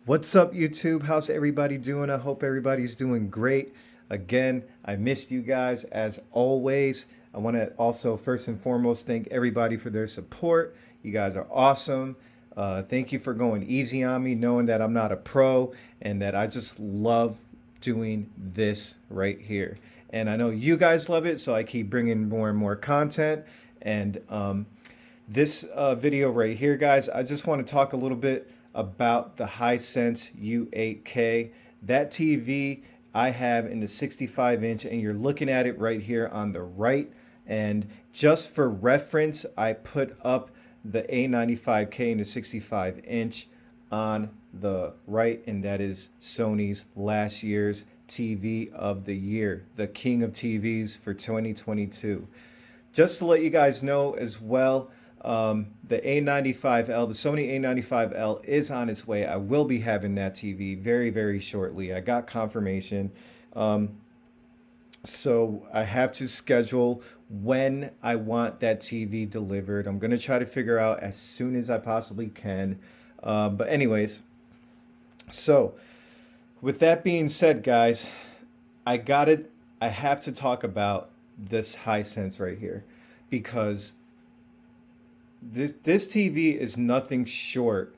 What's up, YouTube? How's everybody doing? I hope everybody's doing great. Again, I missed you guys as always. I want to also, first and foremost, thank everybody for their support. You guys are awesome. Thank you for going easy on me, knowing that I'm not a pro and that I just love doing this right here. And I know you guys love it, so I keep bringing more and more content. And this video right here, guys, I just want to talk a little bit about the Hisense U8K. That TV I have in the 65 inch, and you're looking at it right here on the right. And just for reference, I put up the A95K in the 65 inch on the right, and that is Sony's last year's TV of the year, the king of TVs for 2022. Just to let you guys know as well, the A95L, the Sony A95L is on its way. I will be having that TV very, very shortly. I got confirmation. So I have to schedule when I want that TV delivered. I'm going to try to figure out as soon as I possibly can. But anyways, so with that being said, guys, I got it. I have to talk about this Hisense right here because this TV is nothing short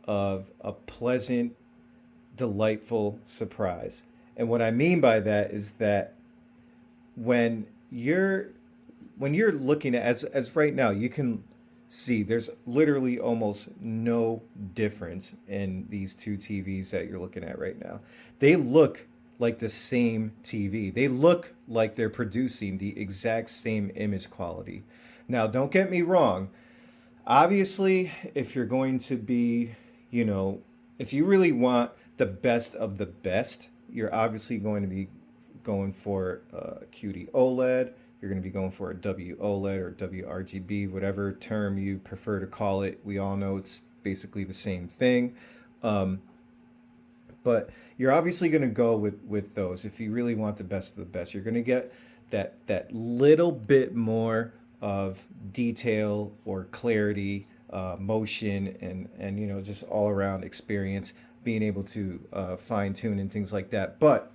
of a pleasant, delightful surprise. And what I mean by that is that when you're when you're looking at as right now, you can see there's literally almost no difference in these two TVs that you're looking at right now. They look like the same TV. They look like they're producing the exact same image quality. Now, don't get me wrong. Obviously, if you're going to be, if you really want the best of the best, you're obviously going to be going for a QD OLED. You're going to be going for a WOLED or WRGB, whatever term you prefer to call it. We all know it's basically the same thing. But you're obviously going to go with those if you really want the best of the best. You're going to get that little bit more of detail or clarity, motion, and just all around experience, being able to fine tune and things like that. But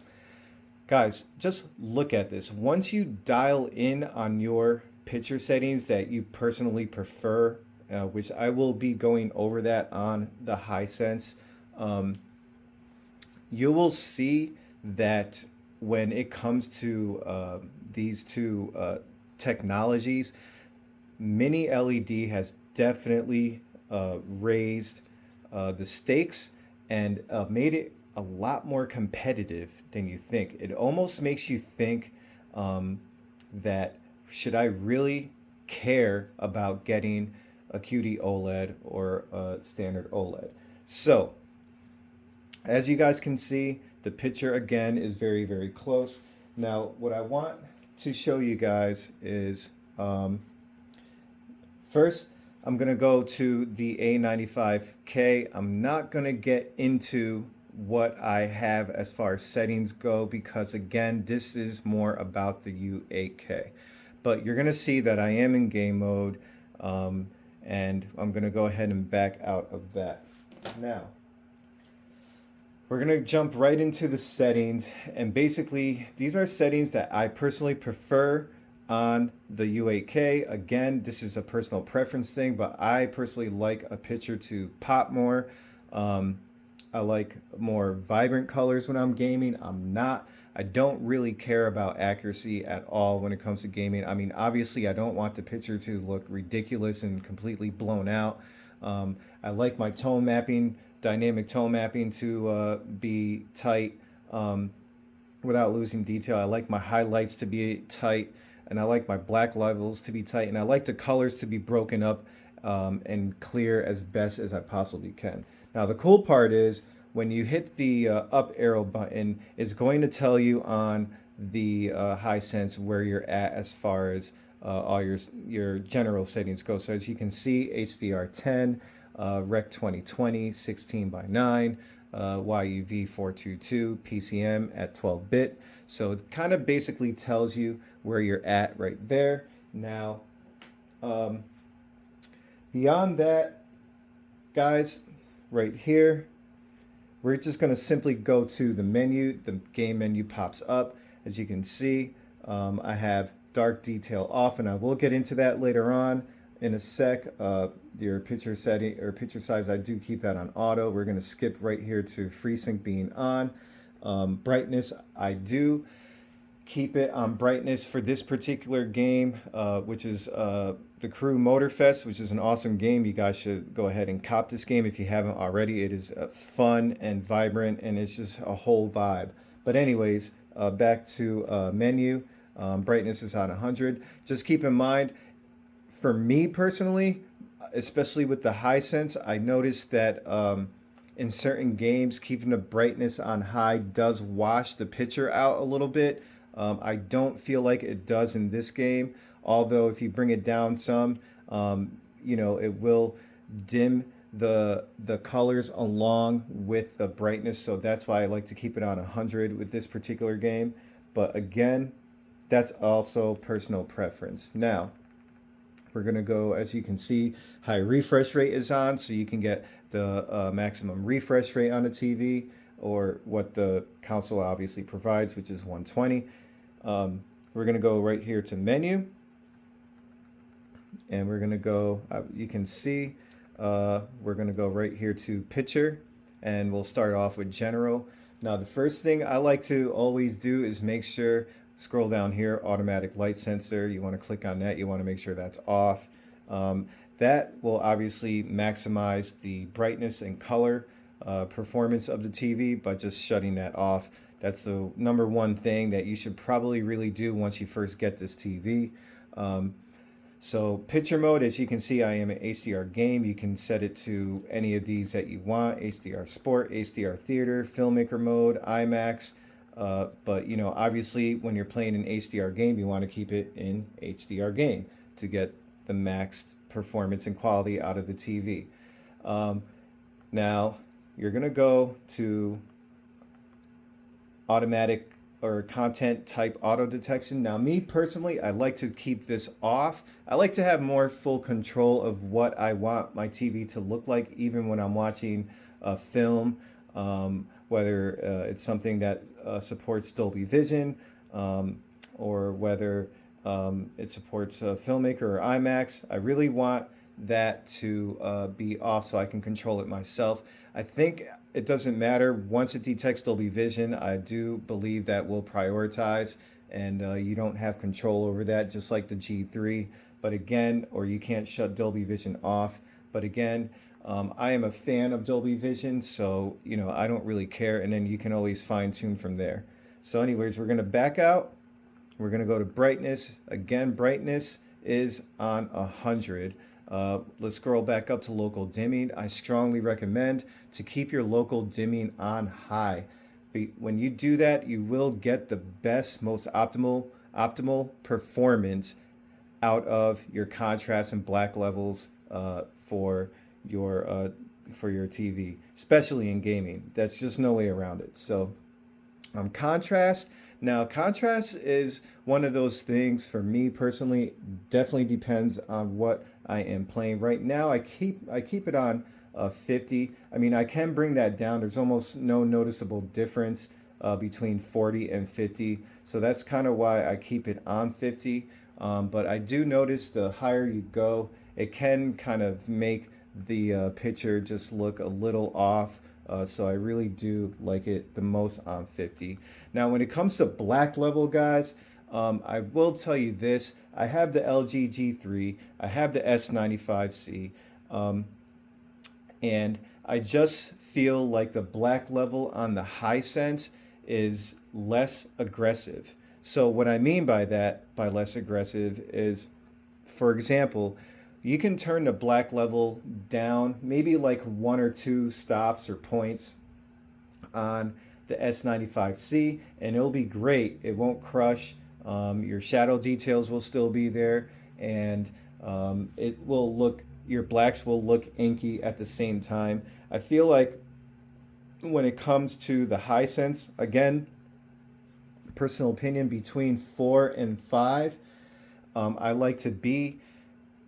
guys, just look at this. Once you dial in on your picture settings that you personally prefer, which I will be going over that on the Hisense, you will see that when it comes to these two technologies, mini LED has definitely raised the stakes and made it a lot more competitive than you think. It almost makes you think that should I really care about getting a QD OLED or a standard OLED? So, as you guys can see, the picture again is very, very close. Now, what I want to show you guys is first, I'm going to go to the A95K. I'm not going to get into what I have as far as settings go because, again, this is more about the U8K. But you're going to see that I am in game mode, and I'm going to go ahead and back out of that. Now, we're going to jump right into the settings, and basically these are settings that I personally prefer on the U8K. Again, this is a personal preference thing, but I personally like a picture to pop more. I like more vibrant colors when I'm gaming. I don't really care about accuracy at all when it comes to gaming. I mean, obviously I don't want the picture to look ridiculous and completely blown out. I like my tone mapping, dynamic tone mapping to be tight without losing detail. I like my highlights to be tight, and I like my black levels to be tight, and I like the colors to be broken up and clear as best as I possibly can. Now, the cool part is when you hit the up arrow button, it's going to tell you on the Hisense where you're at as far as all your general settings go. So as you can see, HDR 10, Rec 2020, 16:9, YUV 422, PCM at 12-bit. So it kind of basically tells you where you're at right there. Now, beyond that, guys, right here, we're just going to simply go to the menu. The game menu pops up. As you can see, I have dark detail off, and I will get into that later on in a sec. Your picture setting or picture size, I do keep that on auto. We're going to skip right here to FreeSync being on. Brightness, I do keep it on brightness for this particular game, which is the Crew Motorfest, which is an awesome game. You guys should go ahead and cop this game if you haven't already. It is fun and vibrant, and it's just a whole vibe. But anyways, back to menu. Brightness is on 100. Just keep in mind, for me personally, especially with the Hisense, I noticed that in certain games, keeping the brightness on high does wash the picture out a little bit. I don't feel like it does in this game, although if you bring it down some, you know, it will dim the colors along with the brightness. So that's why I like to keep it on 100 with this particular game. But again, that's also personal preference. Now, we're going to go, as you can see, high refresh rate is on, so you can get the maximum refresh rate on the TV, or what the console obviously provides, which is 120. We're going to go right here to menu, and we're going to go, you can see, we're going to go right here to picture, and we'll start off with general. Now, the first thing I like to always do is make sure, scroll down here, automatic light sensor. You want to click on that. You want to make sure that's off. That will obviously maximize the brightness and color performance of the TV by just shutting that off. That's the number one thing that you should probably really do once you first get this TV. So picture mode, as you can see, I am an HDR game. You can set it to any of these that you want: HDR Sport, HDR Theater, Filmmaker mode, IMAX. But you know, obviously, when you're playing an HDR game, you want to keep it in HDR game to get the maxed performance and quality out of the TV. Now, you're gonna go to automatic or content type auto detection. Now, me personally, I like to keep this off. I like to have more full control of what I want my TV to look like, even when I'm watching a film, whether it's something that supports Dolby Vision, or whether it supports Filmmaker or IMAX. I really want that to be off so I can control it myself. I think it doesn't matter. Once it detects Dolby Vision, I do believe that will prioritize, and you don't have control over that, just like the G3. But again, or you can't shut Dolby Vision off. But again, I am a fan of Dolby Vision, so you know, I don't really care, and then you can always fine tune from there. So anyways, we're gonna back out. We're gonna go to brightness. Again, brightness is on 100. Let's scroll back up to local dimming. I strongly recommend to keep your local dimming on high. When you do that, you will get the best, most optimal performance out of your contrast and black levels for your TV, especially in gaming. That's just no way around it. So contrast. Now, contrast is one of those things for me personally. Definitely depends on what I am playing. Right now, I keep it on 50. I mean, I can bring that down. There's almost no noticeable difference between 40 and 50. So that's kind of why I keep it on 50. But I do notice the higher you go, it can kind of make the picture just look a little off. So I really do like it the most on 50. Now, when it comes to black level, guys, I will tell you this. I have the LG G3. I have the S95C. And I just feel like the black level on the Hisense is less aggressive. So what I mean by that, by less aggressive, is, for example, you can turn the black level down, maybe like 1 or 2 stops or points on the S95C, and it'll be great. It won't crush. Your shadow details will still be there, and it will look, your blacks will look inky at the same time. I feel like when it comes to the Hisense, again, personal opinion, between 4 and 5, I like to be,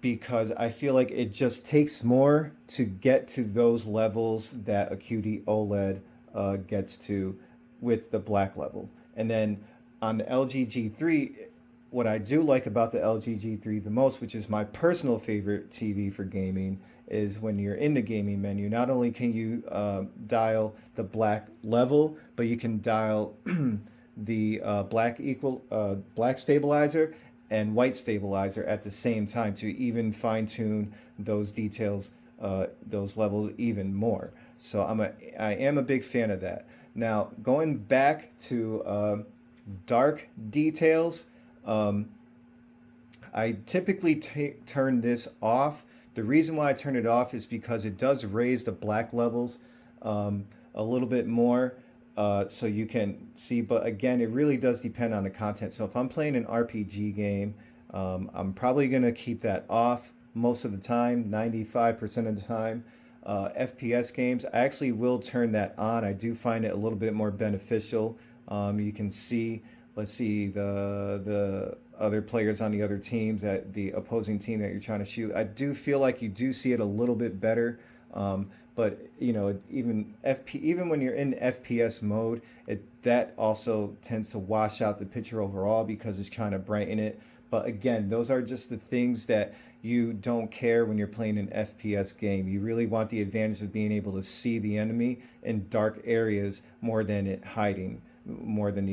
because I feel like it just takes more to get to those levels that a QD OLED gets to with the black level. And then on the LG G3, what I do like about the LG G3 the most, which is my personal favorite TV for gaming, is when you're in the gaming menu, not only can you dial the black level, but you can dial the black stabilizer and white stabilizer at the same time to even fine tune those details, those levels even more. So I am a big fan of that. Now going back to dark details, um, I typically turn this off. The reason why I turn it off is because it does raise the black levels a little bit more, so you can see. But again, it really does depend on the content. So if I'm playing an RPG game, I'm probably going to keep that off most of the time, 95% of the time. FPS games, I actually will turn that on. I do find it a little bit more beneficial. You can see, let's see, the other players on the other teams, at the opposing team that you're trying to shoot. I do feel like you do see it a little bit better. But you know, even when you're in FPS mode, that also tends to wash out the picture overall because it's trying to brighten it. But again, those are just the things that you don't care when you're playing an FPS game. You really want the advantage of being able to see the enemy in dark areas more than the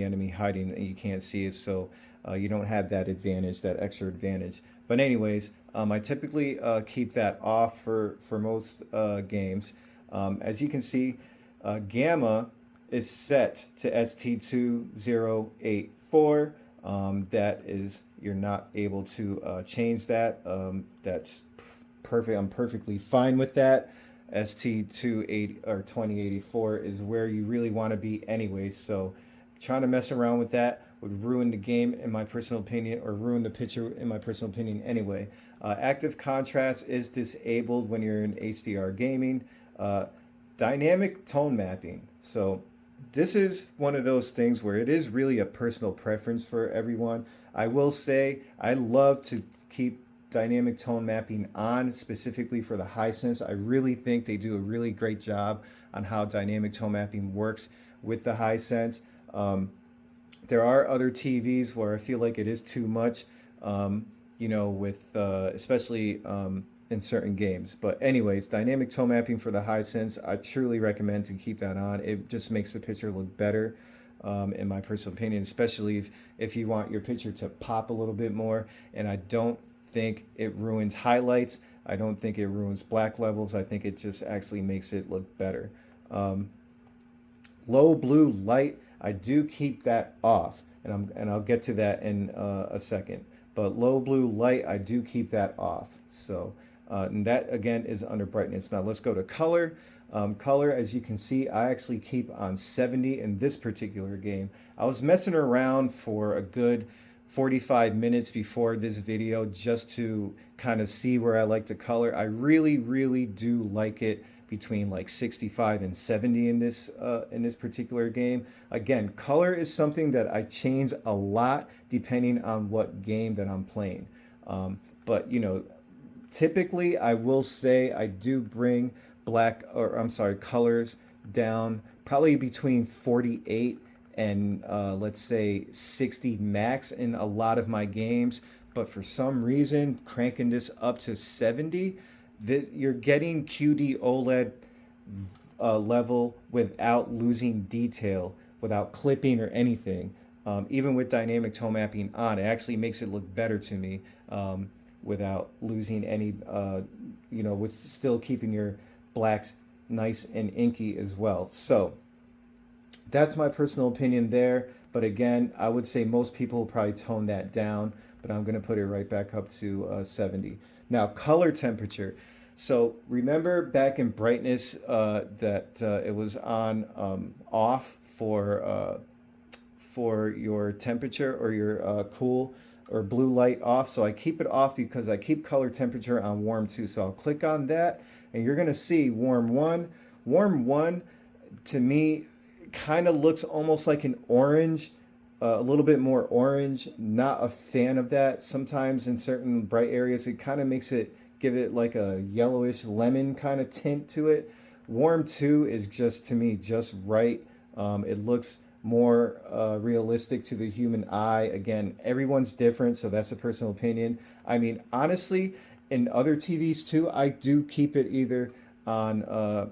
enemy hiding that you can't see it. So you don't have that advantage, that extra advantage. But anyways, I typically keep that off for most games. As you can see, gamma is set to ST2084. That is, you're not able to change that. That's perfect. I'm perfectly fine with that. ST28 or 2084 is where you really want to be anyways. So trying to mess around with that would ruin the game in my personal opinion, or ruin the picture in my personal opinion anyway. Active contrast is disabled when you're in HDR gaming. Dynamic tone mapping. So this is one of those things where it is really a personal preference for everyone. I will say I love to keep dynamic tone mapping on, specifically for the Hisense. I really think they do a really great job on how dynamic tone mapping works with the Hisense. There are other TVs where I feel like it is too much, with especially in certain games. But anyways, dynamic tone mapping for the Hisense, I truly recommend to keep that on. It just makes the picture look better, in my personal opinion, especially if you want your picture to pop a little bit more. And I don't think it ruins highlights. I don't think it ruins black levels. I think it just actually makes it look better. Low blue light, I do keep that off, and I'll get to that in a second. But low blue light, I do keep that off. So and that again is under brightness. Now let's go to color. Color, as you can see, I actually keep on 70 in this particular game. I was messing around for a good 45 minutes before this video just to kind of see where I like the color. I really, really do like it between like 65 and 70 in this particular game. Again, color is something that I change a lot depending on what game that I'm playing. But typically I will say I do bring colors down probably between 48 and let's say 60 max in a lot of my games. But for some reason, cranking this up to 70, you're getting QD OLED level without losing detail, without clipping or anything. Even with dynamic tone mapping on, it actually makes it look better to me, without losing any, with still keeping your blacks nice and inky as well. So that's my personal opinion there. But again, I would say most people will probably tone that down, but I'm going to put it right back up to 70. Now, color temperature. So remember back in brightness that it was on off for your temperature, or your cool or blue light off. So I keep it off because I keep color temperature on warm too. So I'll click on that and you're going to see warm 1. Warm 1 to me kind of looks almost like an orange, a little bit more orange. Not a fan of that. Sometimes in certain bright areas it kind of makes it, give it like a yellowish lemon kind of tint to it. Warm 2 is just, to me, just right. It looks more realistic to the human eye. Again, everyone's different, so that's a personal opinion. I mean, honestly, in other TVs too, I do keep it either on,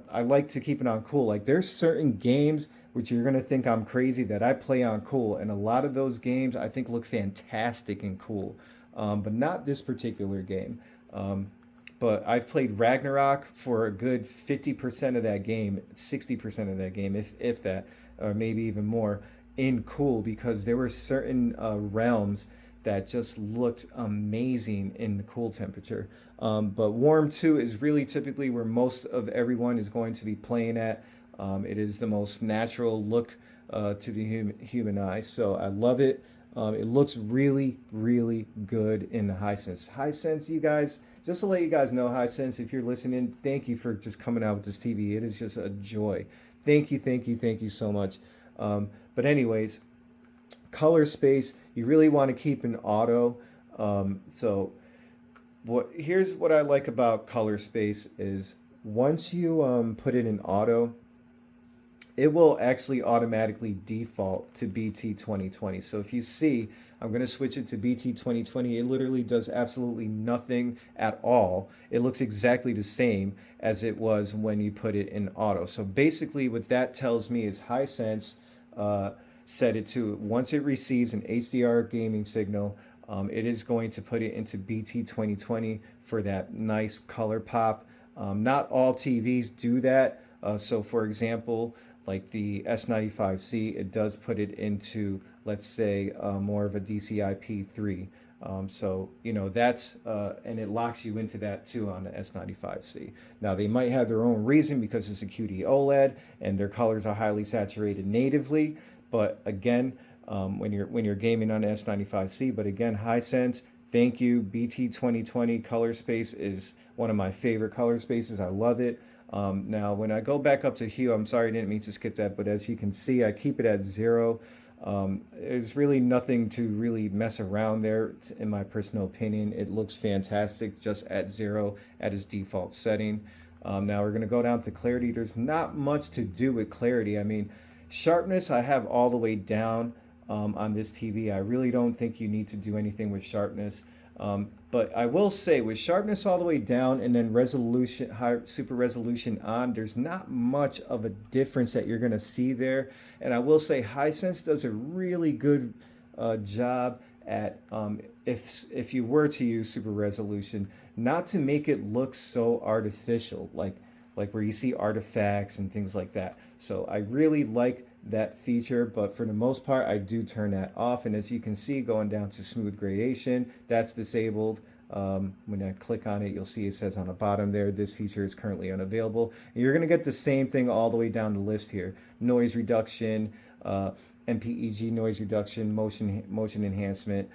I like to keep it on cool. Like, there's certain games which you're gonna think I'm crazy that I play on cool, and a lot of those games I think look fantastic and cool, but not this particular game. Um, but I've played Ragnarok for a good 50% of that game, 60% of that game, if that, or maybe even more, in cool, because there were certain realms that just looked amazing in the cool temperature. But warm 2 is really typically where most of everyone is going to be playing at. It is the most natural look to the human eye, so I love it. It looks really, really good in the Hisense. Hisense, you guys, just to let you guys know, Hisense, if you're listening, thank you for just coming out with this TV. It is just a joy. Thank you, thank you, thank you so much. But anyways, color space, you really want to keep in auto. So here's what I like about color space is once you put it in auto, it will actually automatically default to BT 2020. So if you see, I'm going to switch it to BT 2020. It literally does absolutely nothing at all. It looks exactly the same as it was when you put it in auto. So basically what that tells me is Hisense set it to, once it receives an HDR gaming signal, it is going to put it into BT 2020 for that nice color pop. Not all TVs do that. So for example, like the S95C, it does put it into, let's say, more of a DCI-P3. So, you know, that's, and it locks you into that too on the S95C. Now, they might have their own reason because it's a QD OLED and their colors are highly saturated natively. But again, when you're gaming on the S95C, but again, Hisense, thank you. BT 2020 color space is one of my favorite color spaces. I love it. Now, when I go back up to hue, I'm sorry, I didn't mean to skip that, but as you can see, I keep it at 0. There's really nothing to really mess around there, in my personal opinion. It looks fantastic just at 0 at its default setting. Now we're going to go down to clarity. There's not much to do with clarity. I mean, sharpness I have all the way down on this TV. I really don't think you need to do anything with sharpness. But I will say with sharpness all the way down and then resolution, high super resolution on, there's not much of a difference that you're going to see there. And I will say Hisense does a really good job at, if you were to use super resolution, not to make it look so artificial, like where you see artifacts and things like that. So I really like that feature, but for the most part, I do turn that off. And as you can see, going down to smooth gradation, that's disabled. When I click on it, you'll see it says on the bottom there, this feature is currently unavailable. And you're going to get the same thing all the way down the list here. Noise reduction, MPEG noise reduction, motion enhancement,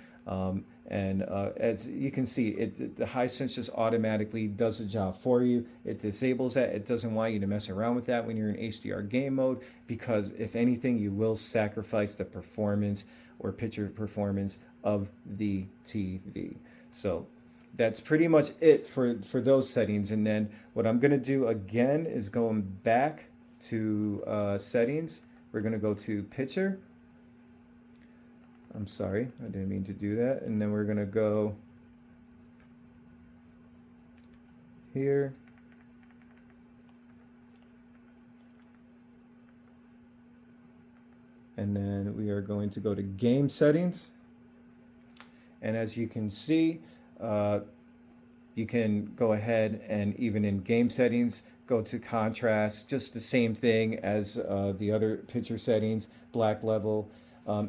and as you can see, the Hisense just automatically does the job for you. It disables that. It doesn't want you to mess around with that when you're in HDR game mode, because if anything, you will sacrifice the performance or picture performance of the TV. So that's pretty much it for those settings. And then what I'm going to do again is going back to settings. We're going to go to picture. I'm sorry, I didn't mean to do that. And then we're going to go here. And then we are going to go to game settings. And as you can see, you can go ahead and even in game settings, go to contrast, just the same thing as the other picture settings, black level.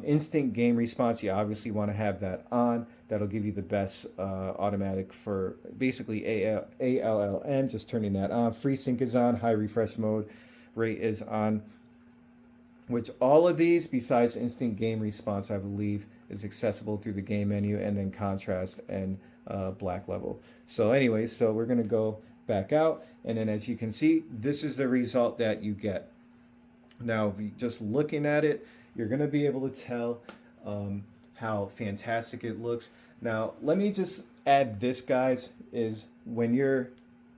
Instant game response, you obviously want to have that on. That'll give you the best automatic for basically ALLN, just turning that on. FreeSync is on, high refresh mode rate is on, which all of these, besides instant game response, I believe, is accessible through the game menu, and then contrast and black level. So anyway, so we're going to go back out, and then as you can see, this is the result that you get. Now, if you just looking at it, you're going to be able to tell how fantastic it looks. Now, let me just add this, guys, is when you're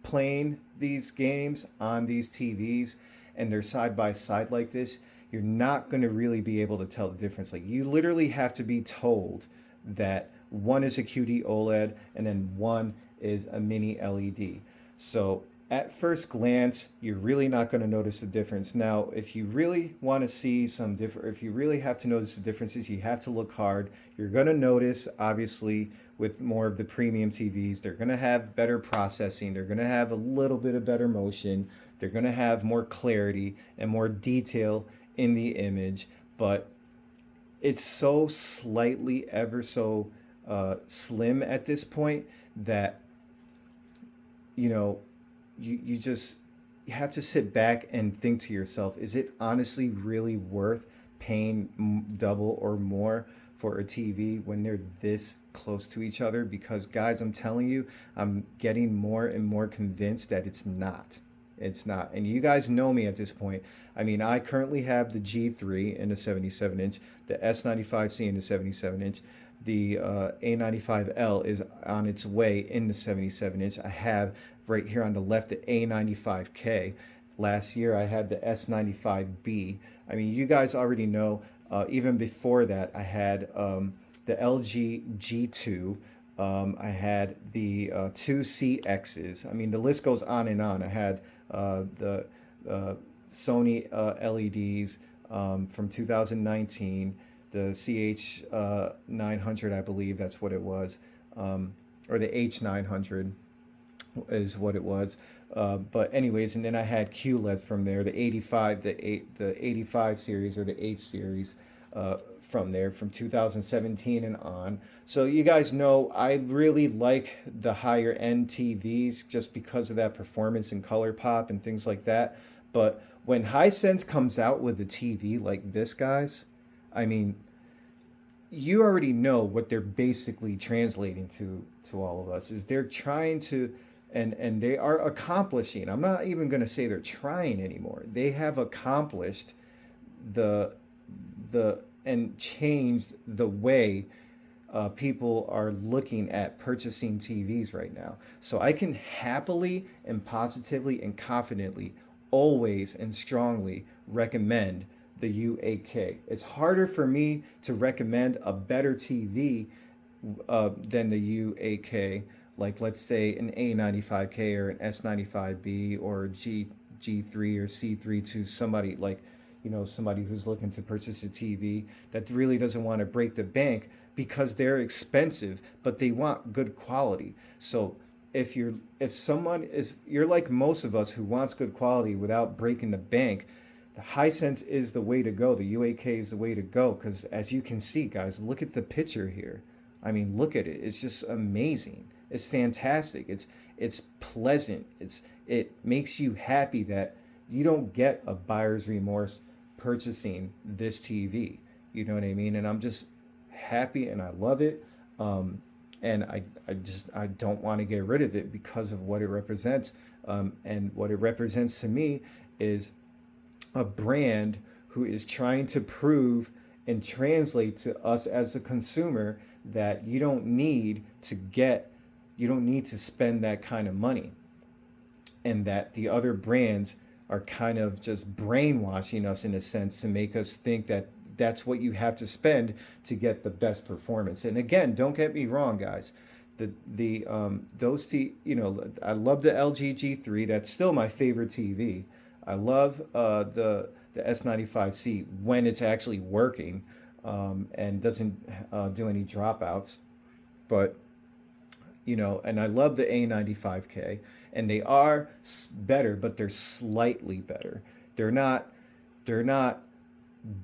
playing these games on these TVs and they're side by side like this, you're not going to really be able to tell the difference. Like, you literally have to be told that one is a QD OLED and then one is a mini LED. So at first glance, you're really not going to notice the difference. Now, if you really want to see some different, if you really have to notice the differences, you have to look hard. You're going to notice, obviously, with more of the premium TVs, they're going to have better processing. They're going to have a little bit of better motion. They're going to have more clarity and more detail in the image. But it's so slightly, ever so slim at this point that, you know, you just, you have to sit back and think to yourself, is it honestly really worth paying double or more for a TV when they're this close to each other? Because guys, I'm telling you, I'm getting more and more convinced that it's not. It's not. And you guys know me at this point. I mean, I currently have the G3 in the 77-inch, the S95C in the 77-inch. The A95L is on its way in the 77-inch. I have right here on the left the A95K. Last year I had the S95B. I mean, you guys already know. Even before that, I had the LG G2. I had the two CXs. I mean, the list goes on and on. I had the Sony LEDs from 2019, the CH900, I believe that's what it was, or the H900 is what it was. But anyways, and then I had QLED from there, the 85, the 85 series or the 8 series from there from 2017 and on. So you guys know I really like the higher end TVs just because of that performance and color pop and things like that. But when Hisense comes out with a TV like this, guys, I mean, you already know what they're basically translating to all of us is they're trying to, and they are accomplishing. I'm not even going to say they're trying anymore. They have accomplished the and changed the way people are looking at purchasing TVs right now. So I can happily and positively and confidently always and strongly recommend the U8K. It's harder for me to recommend a better TV than the U8K, like let's say an A95K or an S95B or G3 or C3 to somebody like, you know, somebody who's looking to purchase a TV that really doesn't want to break the bank because they're expensive, but they want good quality. So if you're like most of us who wants good quality without breaking the bank, the Hisense is the way to go. The U8K is the way to go because as you can see, guys, look at the picture here. I mean, look at it. It's just amazing. It's fantastic. It's pleasant. It makes you happy that you don't get a buyer's remorse purchasing this TV. You know what I mean? And I'm just happy and I love it. And I don't want to get rid of it because of what it represents. And what it represents to me is a brand who is trying to prove and translate to us as a consumer that you don't need to spend that kind of money, and that the other brands are kind of just brainwashing us in a sense to make us think that that's what you have to spend to get the best performance. And again, don't get me wrong, guys. I love the LG G3. That's still my favorite TV. I love the S95C when it's actually working and doesn't do any dropouts. But and I love the A95K, and they are better, but they're slightly better. They're not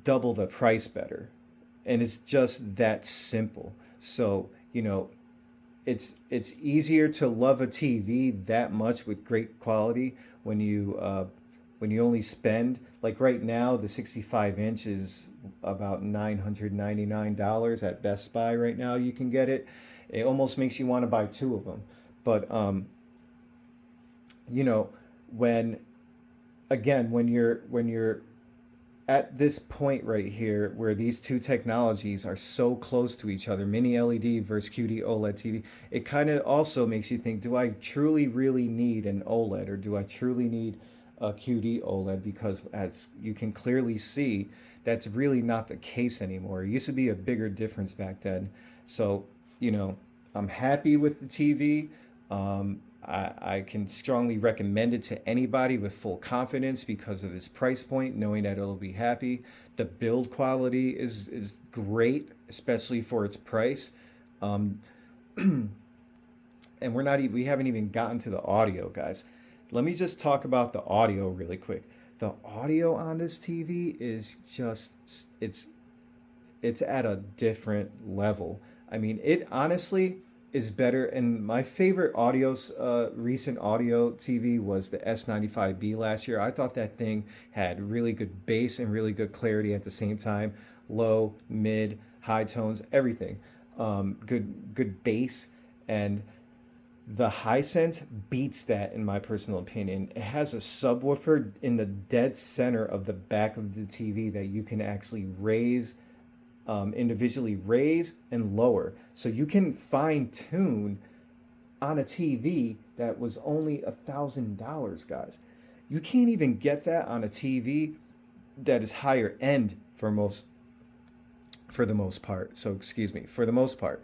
double the price better, and it's just that simple. So it's easier to love a TV that much with great quality when you only spend, like right now, the 65-inch is about $999 at Best Buy right now. You can get it. It almost makes you want to buy two of them. But when you're at this point right here where these two technologies are so close to each other, mini LED versus QD OLED TV, it kind of also makes you think, do I truly really need an OLED, or do I truly need a QD OLED? Because as you can clearly see, that's really not the case anymore. It used to be a bigger difference back then. So, you know, I'm happy with the TV. I can strongly recommend it to anybody with full confidence because of this price point, knowing that it'll be happy. The build quality is great, especially for its price. Um, and we haven't even gotten to the audio, guys. Let me just talk about the audio really quick. The audio on this TV is just it's it's at a different level. I mean, it honestly is better. And my favorite recent audio TV was the S95B last year. I thought that thing had really good bass and really good clarity at the same time. Low, mid, high tones, everything. Good bass, and the Hisense beats that in my personal opinion. It has a subwoofer in the dead center of the back of the TV that you can actually individually raise and lower. So you can fine tune on a TV that was only $1,000, guys. You can't even get that on a TV that is higher end for the most part. So excuse me, for the most part.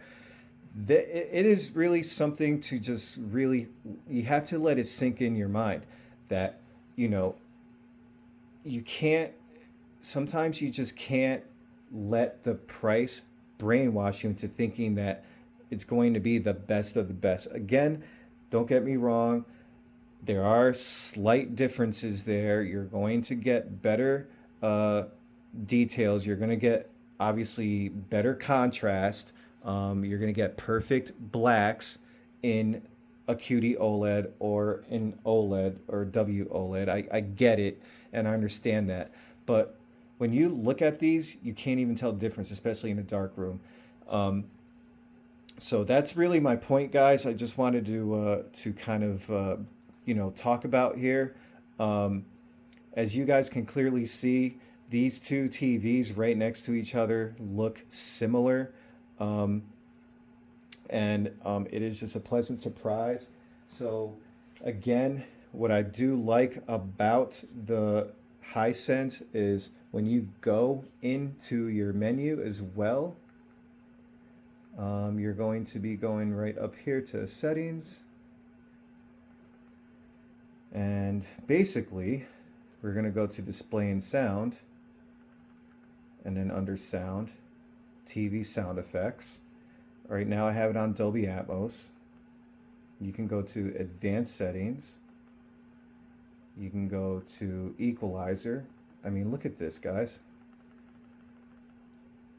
It is really something to just really, you have to let it sink in your mind that, you know, you can't, sometimes you just can't let the price brainwash you into thinking that it's going to be the best of the best. Again, don't get me wrong, there are slight differences there. You're going to get better details. You're going to get obviously better contrast. You're going to get perfect blacks in a QD OLED or in OLED or WOLED. I get it and I understand that. But when you look at these, you can't even tell the difference, especially in a dark room. So that's really my point, guys. I just wanted to kind of talk about here. As you guys can clearly see, these two TVs right next to each other look similar. It is just a pleasant surprise. So again, what I do like about the Hisense is when you go into your menu as well, you're going to be going right up here to settings, and basically we're going to go to display and sound, and then under sound, TV sound effects. Right now I have it on Dolby Atmos. You can go to advanced settings. You can go to equalizer. I mean, look at this, guys.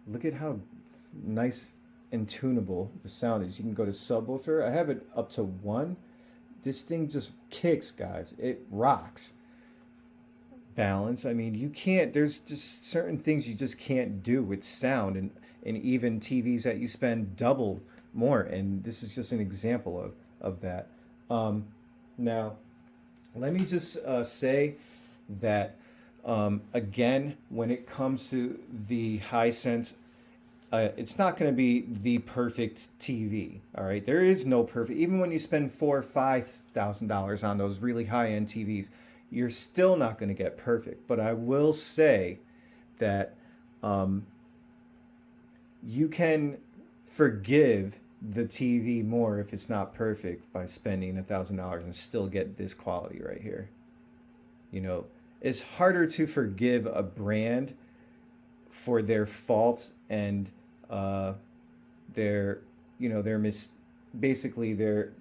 Look at how nice and tunable the sound is. You can go to subwoofer. I have it up to 1. This thing just kicks, guys. It rocks. Balance. I mean, you can't, there's just certain things you just can't do with sound, and even TVs that you spend double more. And this is just an example of that. Now, let me just say that, again, when it comes to the Hisense, it's not going to be the perfect TV. All right, there is no perfect. Even when you spend $4,000 or $5,000 on those really high-end TVs, you're still not going to get perfect. But I will say that you can forgive the TV more if it's not perfect by spending $1,000 and still get this quality right here. You know, it's harder to forgive a brand for their faults and basically their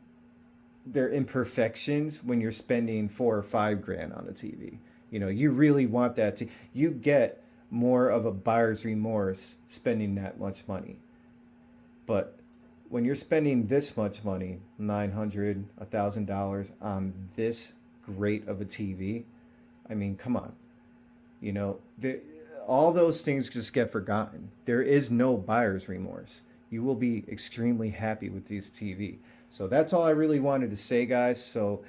imperfections when you're spending $4 or $5 on a TV. You know, you really want that to, you get more of a buyer's remorse spending that much money. But when you're spending this much money, $900, $1,000 on this great of a TV, I mean, come on. You know, all those things just get forgotten. There is no buyer's remorse. You will be extremely happy with this TV. So that's all I really wanted to say, guys. So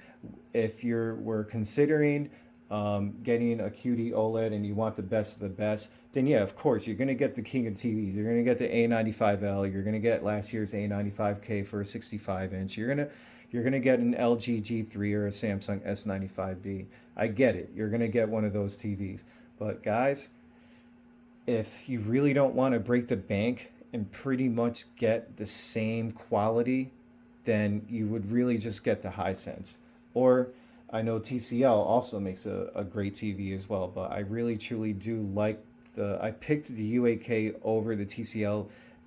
if were considering getting a QD OLED and you want the best of the best, then yeah, of course, you're going to get the king of TVs. You're going to get the A95L. You're going to get last year's A95K for a 65-inch. You're gonna get an LG G3 or a Samsung S95B. I get it. You're gonna get one of those TVs. But guys, if you really don't want to break the bank and pretty much get the same quality, then you would really just get the Hisense. Or I know TCL also makes a great TV as well, but I really truly do like I picked the U8K over the TCL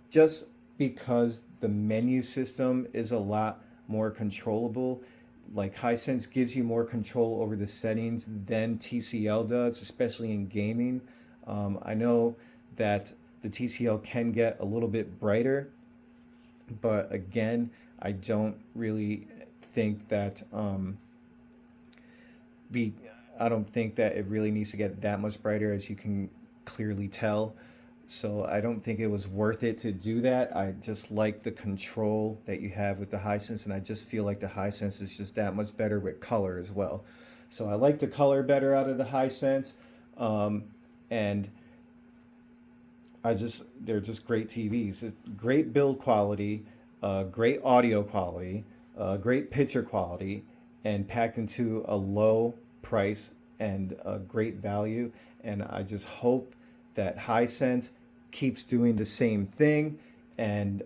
just because the menu system is a lot more controllable. Like Hisense gives you more control over the settings than TCL does, especially in gaming. I know that the TCL can get a little bit brighter, but again, I don't really think that be I don't think that it really needs to get that much brighter, as you can clearly tell. So I don't think it was worth it to do that. I just like the control that you have with the Hisense, and I just feel like the Hisense is just that much better with color as well. So I like the color better out of the Hisense, and they're just great TVs. It's great build quality, great audio quality, great picture quality, and packed into a low price and a great value. And I just hope that Hisense keeps doing the same thing. And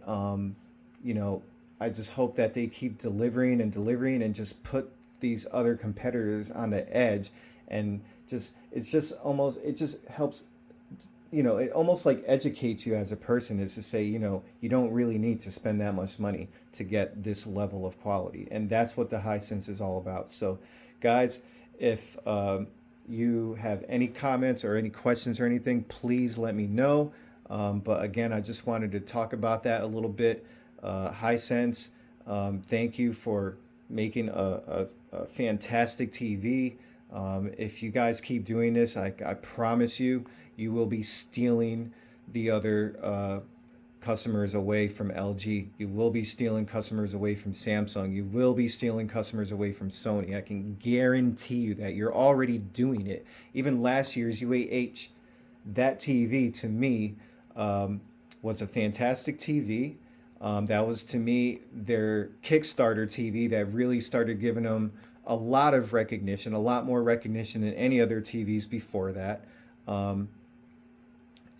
you know, I just hope that they keep delivering and delivering and just put these other competitors on the edge. And it just helps, it almost like educates you as a person, is to say, you don't really need to spend that much money to get this level of quality. And that's what the Hisense is all about. So, guys, if you have any comments or any questions or anything, please let me know. But again, I just wanted to talk about that a little bit. Hisense, thank you for making a fantastic TV. If you guys keep doing this, I promise you will be stealing the other customers away from LG. You will be stealing customers away from Samsung. You will be stealing customers away from Sony. I can guarantee you that. You're already doing it. Even last year's U8H, that TV to me was a fantastic TV. That was, to me, their Kickstarter TV that really started giving them a lot of recognition, a lot more recognition than any other TVs before that.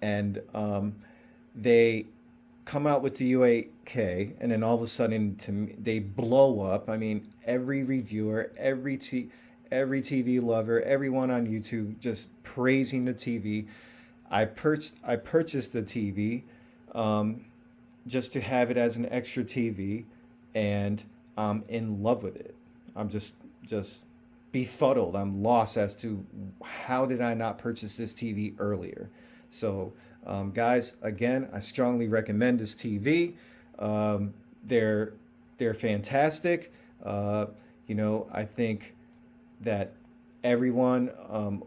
And they come out with the U8K, and then all of a sudden, to me, they blow up. I mean, every reviewer, every TV lover, everyone on YouTube just praising the TV. I purchased the TV just to have it as an extra TV, and I'm in love with it. I'm just befuddled. I'm lost as to how did I not purchase this TV earlier. So, guys, again, I strongly recommend this TV. They're fantastic. I think that everyone,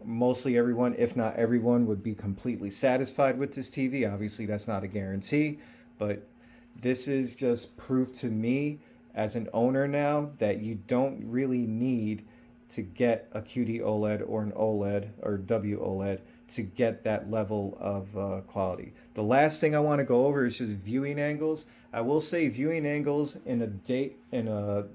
mostly everyone, if not everyone, would be completely satisfied with this TV. Obviously, that's not a guarantee, but this is just proof to me as an owner now that you don't really need to get a QD OLED or an OLED or WOLED to get that level of quality. The last thing I want to go over is just viewing angles. I will say viewing angles in a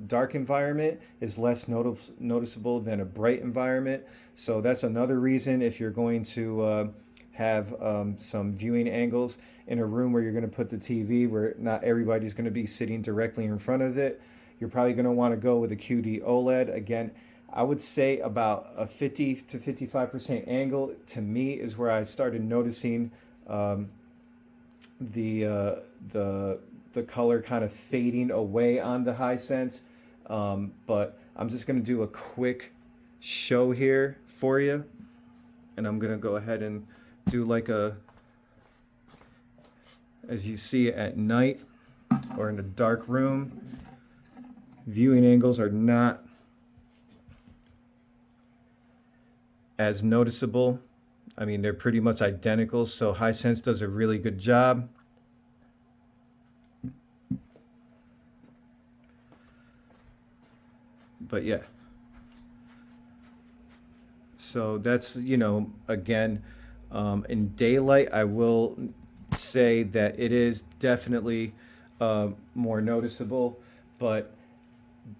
dark environment is less noticeable than a bright environment. So that's another reason, if you're going to have some viewing angles in a room where you're going to put the TV, where not everybody's going to be sitting directly in front of it, you're probably going to want to go with a QD OLED. Again, I would say about a 50 to 55% angle, to me, is where I started noticing the color kind of fading away on the Hisense. But I'm just going to do a quick show here for you, and I'm going to go ahead and do like as you see it at night or in a dark room, viewing angles are not as noticeable. I mean, they're pretty much identical, so Hisense does a really good job. But yeah. So that's, again, in daylight, I will say that it is definitely more noticeable. But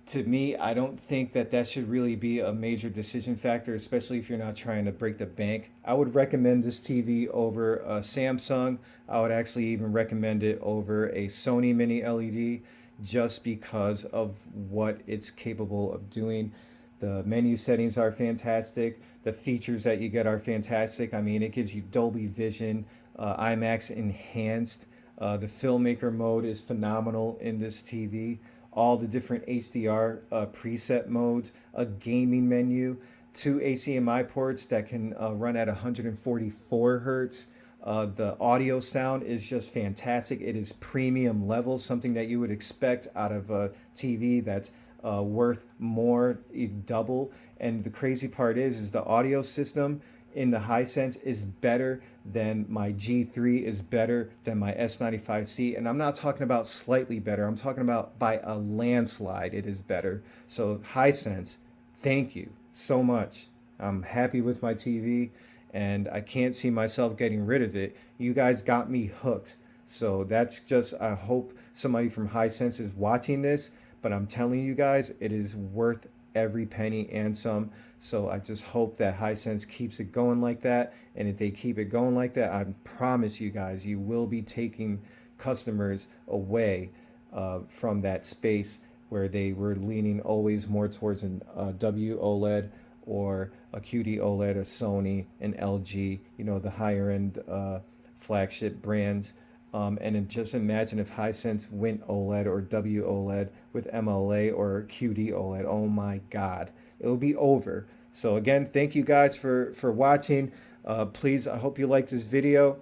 to me, I don't think that that should really be a major decision factor, especially if you're not trying to break the bank. I would recommend this TV over a Samsung. I would actually even recommend it over a Sony Mini LED just because of what it's capable of doing. The menu settings are fantastic. The features that you get are fantastic. I mean, it gives you Dolby Vision, IMAX enhanced. The filmmaker mode is phenomenal in this TV. All the different HDR preset modes, a gaming menu, two HDMI ports that can run at 144 hertz. The audio sound is just fantastic. It is premium level, something that you would expect out of a TV that's worth more, double. And the crazy part is the audio system in the Hisense is better than my G3, is better than my S95C. And I'm not talking about slightly better. I'm talking about by a landslide it is better. So Hisense, thank you so much. I'm happy with my TV and I can't see myself getting rid of it. You guys got me hooked. So that's just, I hope somebody from Hisense is watching this, but I'm telling you guys, it is worth every penny and some. So I just hope that Hisense keeps it going like that. And if they keep it going like that, I promise you guys, you will be taking customers away from that space where they were leaning always more towards an WOLED or a QD OLED, a Sony, an LG, the higher end flagship brands. And then just imagine if Hisense went OLED or WOLED with MLA or QD OLED. Oh my God, it will be over. So again, thank you guys for watching. Please, I hope you liked this video.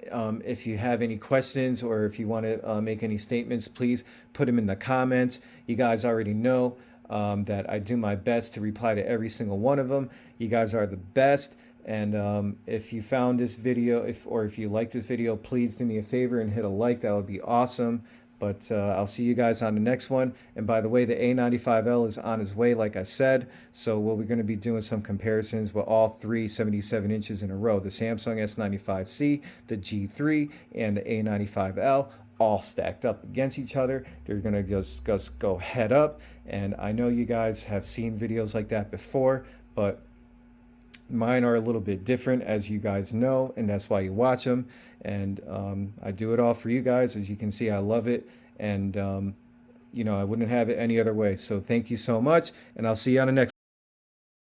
If you have any questions or if you want to make any statements, please put them in the comments. You guys already know that I do my best to reply to every single one of them. You guys are the best. And if you found this video, if you like this video, please do me a favor and hit a like. That would be awesome. But I'll see you guys on the next one. And by the way, the A95L is on its way, like I said. So we're going to be doing some comparisons with all three 77 inches in a row. The Samsung S95C, the G3, and the A95L, all stacked up against each other. They're going to just go head up. And I know you guys have seen videos like that before, but mine are a little bit different, as you guys know, and that's why you watch them. And I do it all for you guys. As you can see, I love it. And, I wouldn't have it any other way. So thank you so much. And I'll see you on the next